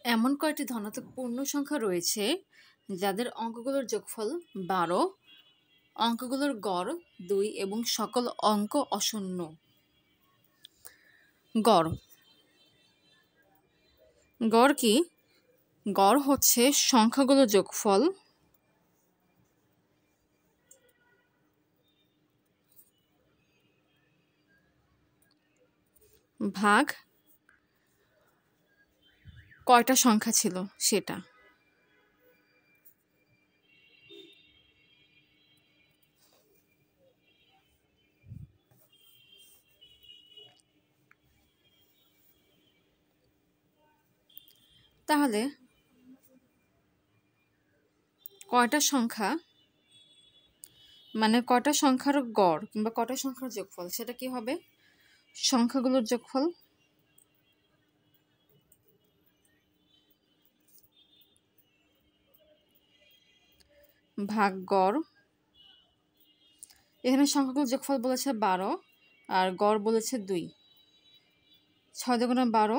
এমন কয়টি ধনাত্মক পূর্ণ সংখ্যা রয়েছে যাদের অঙ্কগুলোর যোগফল 12, অঙ্কগুলোর গড় 2 এবং সকল অঙ্ক অশূন্য। গড় গড় কি? গড় হচ্ছে সংখ্যাগুলোর যোগফল ভাগ কয়টা সংখ্যা ছিল সেটা। তাহলে কয়টা সংখ্যা মানে কয়টা সংখ্যার গড় কিংবা কয়টা সংখ্যার যোগফল সেটা কি হবে? সংখ্যাগুলোর যোগফল ভাগ গড়। এখানে সংখ্যাগুলোর যোগফল বলেছে 12 আর গড় বলেছে 2। 6 দুগুণে 12,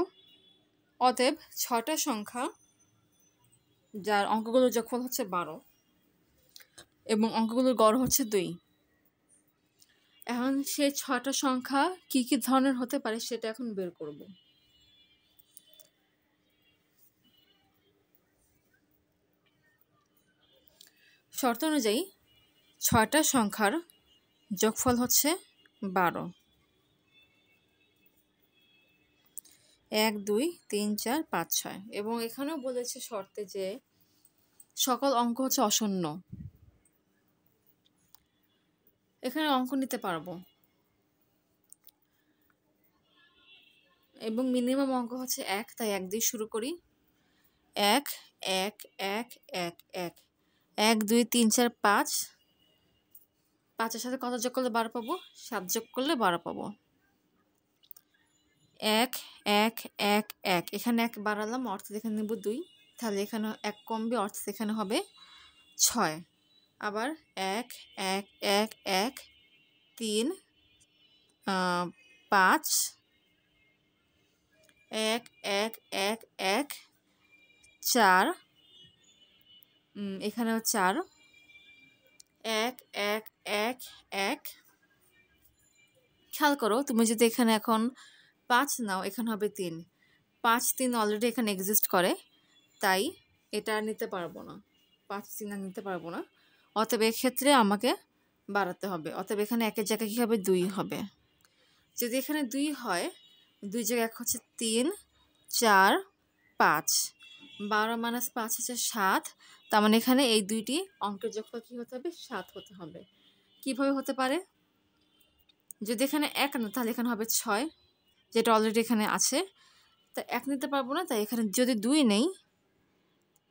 অতএব 6টা সংখ্যা যার অঙ্কগুলোর যোগফল হচ্ছে 12 এবং অঙ্কগুলোর গড় হচ্ছে 2। এখন সেই 6টা সংখ্যা কি কি ধরনের হতে পারে সেটা এখন বের করব। শর্ত অনুযায়ী 6টা সংখ্যার যোগফল হচ্ছে 12। 1 2 3 4 5 6 এবং এখানেও বলেছে শর্তে যে সকল অঙ্ক হচ্ছে অশূন্য। এখানে অঙ্ক নিতে পারবো এবং মিনিমাম অঙ্ক হচ্ছে 1, তাই 1 দিয়ে শুরু করি। 1 1 1 1 1 1 2 3 4 5, 5-এর সাথে কত যোগ করলে 12 পাবো? 7 যোগ করলে 12 পাবো। 1 1 1 1, এখানে 1 বাড়ালাম, অর্থাৎ এখানে নেব 2, তাহলে এখানে 1 কমবে, অর্থাৎ এখানে হবে 6। আবার 1 1 1 1 3 5 1 1 1 1 4, এখানেও 4 1 1 1 1। খেয়াল করো, তুমি যদি এখানে এখন 5 নাও, এখানে হবে 3। 5 3 অলরেডি এখানে এক্সিস্ট করে, তাই এটা নিতে পারবো না। 5 3 আর নিতে পারবো না, অতএব এক্ষেত্রে আমাকে বাড়াতে হবে। অতএব এখানে 1-এর জায়গায় কী হবে? 2 হবে। যদি এখানে 2 হয়, 2 জায়গায় 1 হচ্ছে 3 4 5, 12 - 5 হচ্ছে 7। তার মানে এখানে এই দুইটি অঙ্কের যোগফল কী হতে হবে? 7 হতে হবে। কিভাবে হতে পারে? যদি এখানে 1 না, তাহলে এখানে হবে 6, যেটা অলরেডি এখানে আছে, তা 1 নিতে পারবো না, তাই এখানে যদি 2 নেই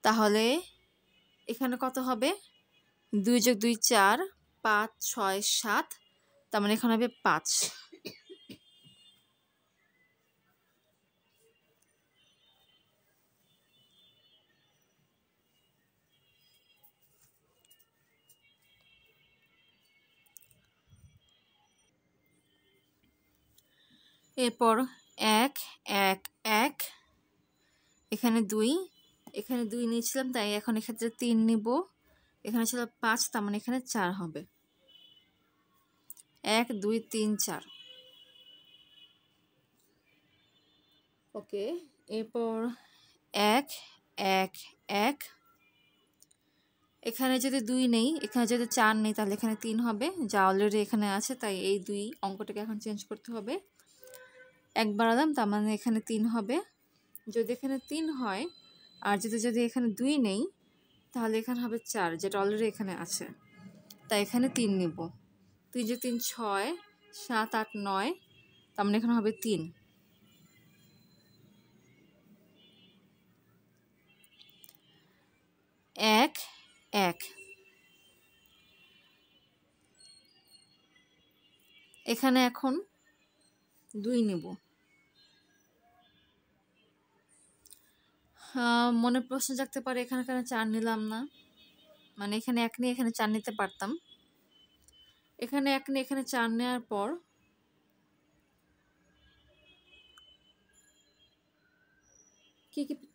তাহলে এখানে কত হবে? 2 + 2 4, 5 6 7, তার মানে এখানে হবে 5। এরপর 1 1 1, এখানে 2, এখানে 2 নিয়েছিলাম, তাই এখন এক্ষেত্রে 3 নিব। এখানে ছিল 5, তার মানে এখানে 4 হবে। 1 2 3 4। ওকে, এরপর 1 1 1, এখানে যদি 2 নেই, এখানে যদি 4 নেই, তাহলে এখানে 3 হবে, যা অলরেডি এখানে আছে, তাই এই 2 অঙ্কটাকে এখন চেঞ্জ করতে হবে। 1 বাড়ালাম, তার মানে এখানে 3 হবে। যদি এখানে 3 হয় আর যদি এখানে 2 নেই, তাহলে এখানে হবে 4, যেটা অলরেডি এখানে আছে, তাই এখানে 3 নিব। 3 × 3 6 7 8 9, তার মানে এখানে হবে 3। 1 1, এখানে এখন 2 নিব। মনে প্রশ্ন জাগতে পারে, এখানে কেন 4 নিলাম না? মানে এখানে 1 নিয়ে এখানে 4 নিতে পারতাম। এখানে 1 নিয়ে এখানে 4 নেওয়ার পর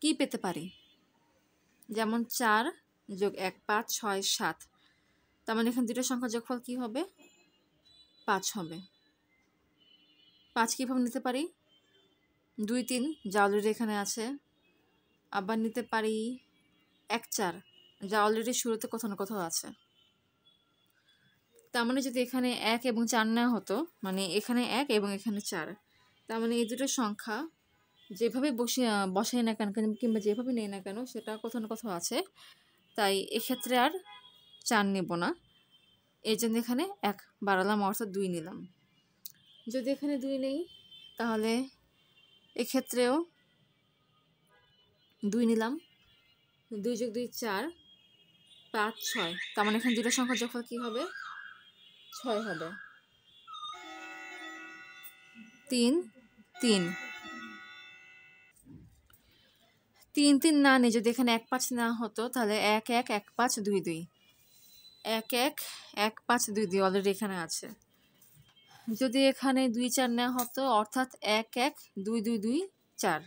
কি পেতে পারি? যেমন 4 যোগ 1 5 6 7। তার মানে এখানে দুটো সংখ্যার যোগফল কি হবে? 5 হবে। 5 কিভাবে নিতে পারি? 2 3 যা অলরেডি এখানে আছে। আবার নিতে পারি 1 4 যা অলরেডি শুরুতে কোথাও না কোথাও আছে। তার মানে যদি এখানে 1 এবং 4 নেওয়া হতো, মানে এখানে 1 এবং এখানে 4, তার মানে এই দুটো সংখ্যা যেভাবে বসাই না কেন কিংবা যেভাবে নেই না কেন সেটা কোথাও না কোথাও আছে। তাই এক্ষেত্রে আর 4 নেব না, এই জন্য এখানে 1 বাড়ালাম, অর্থাৎ 2 নিলাম। যদি এখানে 2 নেই তাহলে এক্ষেত্রেও 2 নিলাম। 2 যোগ 2 4 5 6। তার মানে এখানে দুটো সংখ্যার যোগফল কি হবে? 6 হবে। 3 3 3 3 না নিয়ে যদি এখানে 1 5 না হতো তাহলে 1 1 1 5 2 2 1 1 1 5 2 2 অলরেডি এখানে আছে। যদি এখানে 2 4 নেওয়া হতো, অর্থাৎ 1 1 2 2 2 4।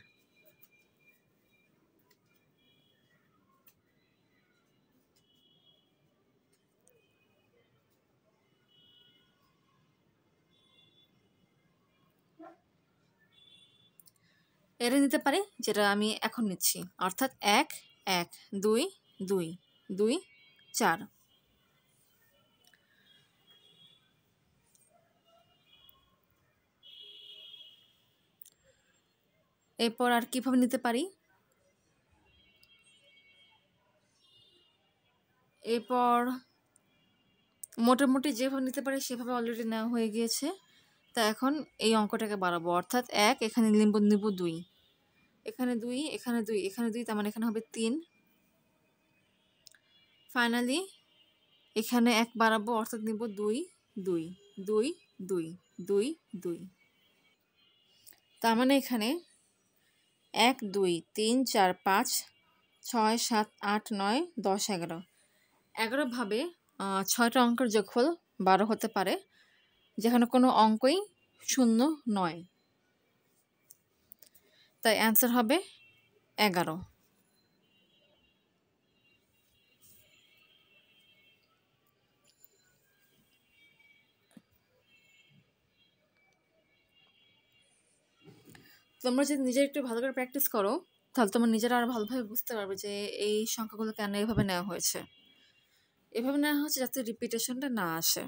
এটা নিতে পারি যেটা আমি এখন নিচ্ছি, অর্থাৎ 1 1 2 2 2 4। এরপর আর কিভাবে নিতে পারি? এরপর মোটামুটি যেভাবে নিতে পারি সেভাবে অলরেডি নেওয়া হয়ে গিয়েছে। তা এখন এই অঙ্কটাকে বাড়াবো, অর্থাৎ 1 এখানে নিব 2, এখানে 2 এখানে 2 এখানে 2, তার মানে এখানে হবে 3। ফাইনালি এখানে 1 বাড়াবো, অর্থাৎ নিব 2 2 2 2 2 2। তার মানে এখানে 1 2 3 4 5 6 7 8 9 10 11 11 ভাবে 6টা অঙ্কের যোগফল 12 হতে পারে, যেখানে কোনো অঙ্কই শূন্য নয়। তাই অ্যান্সার হবে 11। তোমরা যদি নিজের একটু ভালো করে প্র্যাকটিস করো তাহলে তোমরা নিজেরা আরো ভালোভাবে বুঝতে পারবে যে এই সংখ্যাগুলো কেন এভাবে নেওয়া হয়েছে। এভাবে নেওয়া হচ্ছে যাতে রিপিটেশনটা না আসে।